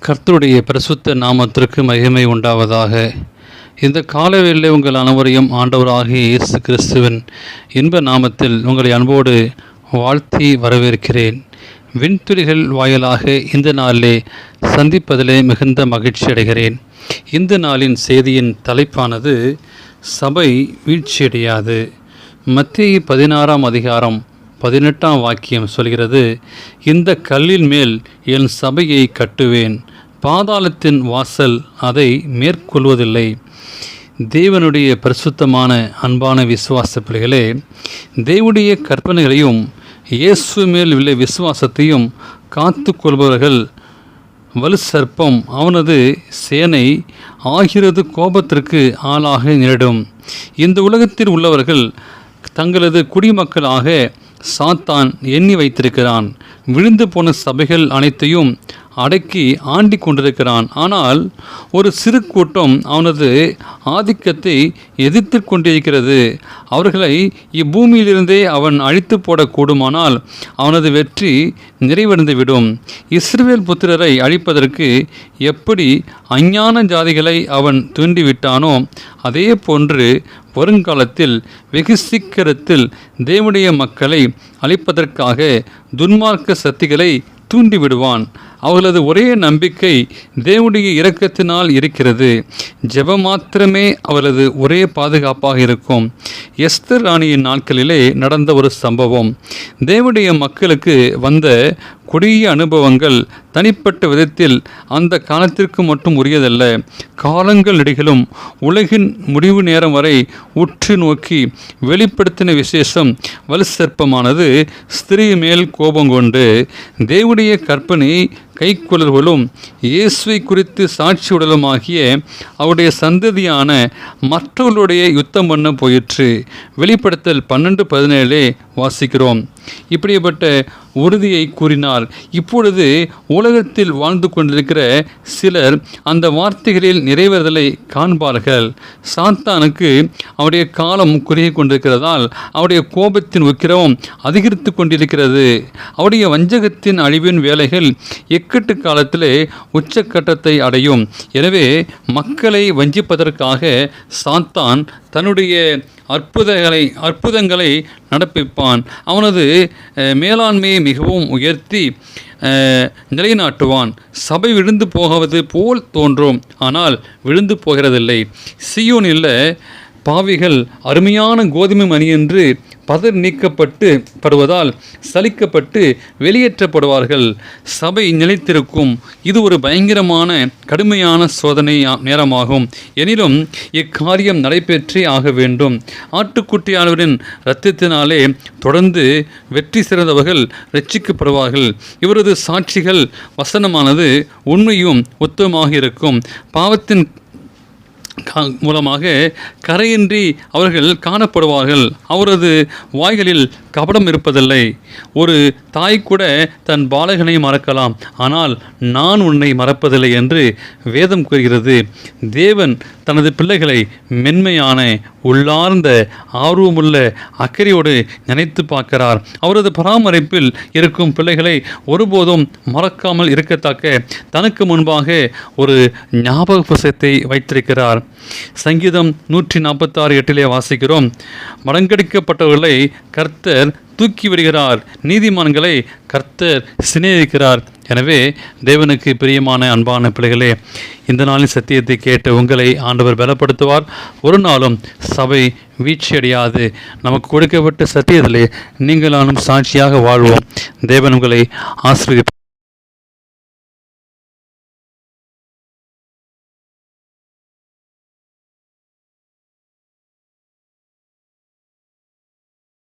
கர்த்தருடைய பரிசுத்த நாமத்திற்கு மகிமை உண்டாவதாக. இந்த காலவேளை உங்கள் அனைவரையும் ஆண்டவராகிய இயேசு கிறிஸ்துவின் இன்ப நாமத்தில் உங்களை அன்போடு வாழ்த்தி வரவேற்கிறேன். விண்துளிகள் வாயிலாக இந்த நாளிலே சந்திப்பதிலே மிகுந்த மகிழ்ச்சி அடைகிறேன். இந்த நாளின் செய்தியின் தலைப்பானது சபை வீழ்ச்சியடையாது. மத்தேயு 16ஆம் அதிகாரம் 18ஆம் வாக்கியம் சொல்கிறது, இந்த கல்லின் மேல் என் சபையை கட்டுவேன், பாதாளத்தின் வாசல் அதை மேற்கொள்வதில்லை. தேவனுடைய பரிசுத்தமான அன்பான விசுவாச பிள்ளைகளே, தேவனுடைய கற்பனைகளையும் இயேசு மேல் உள்ள விசுவாசத்தையும் காத்து கொள்பவர்கள் வலு சர்ப்பம் அவனது சேனை ஆகிறது கோபத்திற்கு ஆளாக நேரிடும். இந்த உலகத்தில் உள்ளவர்கள் தங்களது குடிமக்களாக சாத்தான் எண்ணி வைத்திருக்கிறான். விழுந்து போன சபைகள் அனைத்தையும் அடக்கி ஆண்டி கொண்டிருக்கிறான். ஆனால் ஒரு சிறு கூட்டம் அவனது ஆதிக்கத்தை எதிர்த்து கொண்டிருக்கிறது. அவர்களை இப்பூமியிலிருந்தே அவன் அழித்து போடக்கூடுமானால் அவனது வெற்றி நிறைவடைந்துவிடும். இஸ்ரவேல் புத்திரரை அழிப்பதற்கு எப்படி அஞ்ஞான ஜாதிகளை அவன் தூண்டிவிட்டானோ அதே போன்று வருங்காலத்தில் வெகு சீக்கிரத்தில் தேவனுடைய மக்களை அழிப்பதற்காக துன்மார்க்க சக்திகளை தூண்டிவிடுவான். அவர்களது ஒரே நம்பிக்கை தேவனுடைய இரக்கத்தினால் இருக்கிறது. ஜெபம் மாத்திரமே அவரது ஒரே பாதுகாப்பாக இருக்கும். எஸ்தர் ராணியின் நாட்களிலே நடந்த ஒரு சம்பவம். தேவனுடைய மக்களுக்கு வந்த கொடிய அனுபவங்கள் தனிப்பட்ட விதத்தில் அந்த காலத்திற்கு மட்டும் உரியதல்ல. காலங்கள் நெடுகிலும் உலகின் முடிவு நேரம் வரை உற்று நோக்கி வெளிப்படுத்தின விசேஷம் வலு சர்ப்பமானது ஸ்திரீ மேல் கோபம் கொண்டு தேவனுடைய கற்பனை கைக்குழல்களும் இயேசுவை குறித்து சாட்சியுடலுமாகிய அவருடைய சந்ததியான மற்றவர்களுடைய யுத்தம் பண்ண போயிற்று. வெளிப்படுத்தல் 12:17 வாசிக்கிறோம். இப்படிப்பட்ட உறுதியை கூறினார். இப்பொழுது உலகத்தில் வாழ்ந்து கொண்டிருக்கிற சிலர் அந்த வார்த்தைகளில் நிறைவேறுதலை காண்பார்கள். சாத்தானுக்கு அவருடைய காலம் குறுகி கொண்டிருக்கிறதால் அவருடைய கோபத்தின் உக்கிரமும் அதிகரித்து கொண்டிருக்கிறது. அவருடைய வஞ்சகத்தின் அழிவின் வேலைகள் இக்கட்டு காலத்திலே உச்சக்கட்டத்தை அடையும். எனவே மக்களை வஞ்சிப்பதற்காக சாத்தான் தன்னுடைய அற்புதங்களை நடப்பிப்பான். அவனது மேலாண்மையை மிகவும் உயர்த்தி நிலைநாட்டுவான். சபை விழுந்து போவது போல் தோன்றும், ஆனால் விழுந்து போகிறதில்லை. சீயோனில் பாவிகள் அருமையான கோதுமை மணி என்று பதர் நீக்கப்பட்டு படுவதால் சலிக்கப்பட்டு வெளியேற்றப்படுவார்கள். சபை நிலைத்திருக்கும். இது ஒரு பயங்கரமான கடுமையான சோதனை நேரமாகும். எனினும் இக்காரியம் நடைபெற்றே ஆக வேண்டும். ஆட்டுக்குட்டியானவரின் இரத்தத்தினாலே தொடர்ந்து வெற்றி சிறந்தவர்கள் ரட்சிக்கப்படுவார்கள். இவரது சாட்சிகள் வசனமானது உண்மையும் உத்தமமாக இருக்கும். பாவத்தின் மூலமாக கரையின்றி அவர்கள் காணப்படுவார்கள். அவரது வாய்களில் கபடம் இருப்பதில்லை. ஒரு தாய் கூட தன் பாலகனை மறக்கலாம், ஆனால் நான் உன்னை மறப்பதில்லை என்று வேதம் கூறுகிறது. தேவன் தனது பிள்ளைகளை மென்மையான உள்ளார்ந்த ஆர்வமுள்ள அக்கறையோடு நினைத்து பார்க்கிறார். அவரது பராமரிப்பில் இருக்கும் பிள்ளைகளை ஒருபோதும் மறக்காமல் இருக்கத்தக்க தனக்கு முன்பாக ஒரு ஞாபக புஸ்தகத்தை வைத்திருக்கிறார். சங்கீதம் 146:8 வாசிக்கிறோம், மடங்கடிக்கப்பட்டவர்களை கர்த்தர் தூக்கி விடுகிறார், நீதிமான்களை கர்த்தர் சிநேகிக்கிறார். எனவே தேவனுக்கு பிரியமான அன்பான பிள்ளைகளே, இந்த நாளின் சத்தியத்தை கேட்டு உங்களை ஆண்டவர் பலப்படுத்துவார். ஒரு நாளும் சபை வீழ்ச்சியடையாது. நமக்கு கொடுக்கப்பட்ட சத்தியத்திலே நீங்களானும் சாட்சியாக வாழ்வோம். தேவன் உங்களை ஆசீர்வதிப்பார்.